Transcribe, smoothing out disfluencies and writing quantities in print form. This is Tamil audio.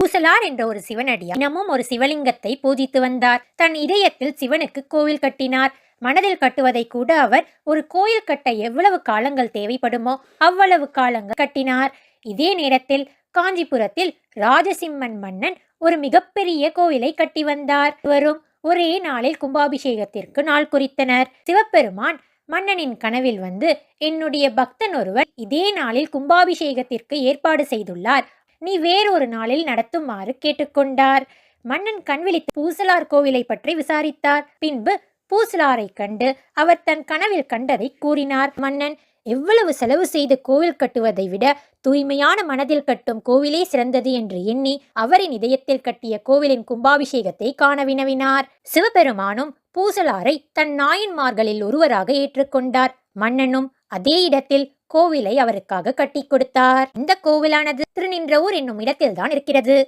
பூசலார் என்ற ஒரு சிவனடியார் தினமும் ஒரு சிவலிங்கத்தை பூஜித்து வந்தார். தன் இதயத்தில் சிவனுக்கு கோவில் கட்டினார். மனதில் கட்டுவதை கூட அவர் ஒரு கோயில் கட்ட எவ்வளவு காலங்கள் தேவைப்படுமோ அவ்வளவு காலங்கள் கட்டினார். இதே நேரத்தில் காஞ்சிபுரத்தில் ராஜசிம்மன் மன்னன் ஒரு மிகப்பெரிய கோவிலை கட்டி வந்தார். வரும் ஒரே நாளில் கும்பாபிஷேகத்திற்கு நாள் குறித்தனர். சிவபெருமான் மன்னனின் கனவில் வந்து, என்னுடைய பக்தன் ஒருவர் இதே நாளில் கும்பாபிஷேகத்திற்கு ஏற்பாடு செய்துள்ளார், நீ வேறொரு நாளில் நடத்துமாறு கேட்டுக்கொண்டார். மன்னன் கண்விழித்து பூசலார் கோவிலை பற்றி விசாரித்தார். பின்பு பூசலாரை கண்டு அவர் தன் கனவில் கண்டதை கூறினார். மன்னன், எவ்வளவு செலவு செய்து கோவில் கட்டுவதை விட தூய்மையான மனதில் கட்டும் கோவிலே சிறந்தது என்று எண்ணி அவரின் இதயத்தில் கட்டிய கோவிலின் கும்பாபிஷேகத்தை காண வினவினார். சிவபெருமானும் பூசலாரை தன் நாயன்மார்களில் ஒருவராக ஏற்றுக்கொண்டார். மன்னனும் அதே இடத்தில் கோவிலை அவருக்காக கட்டி கொடுத்தார். இந்த கோவிலானது திருநின்றவூர் என்னும் இடத்தில்தான் இருக்கிறது.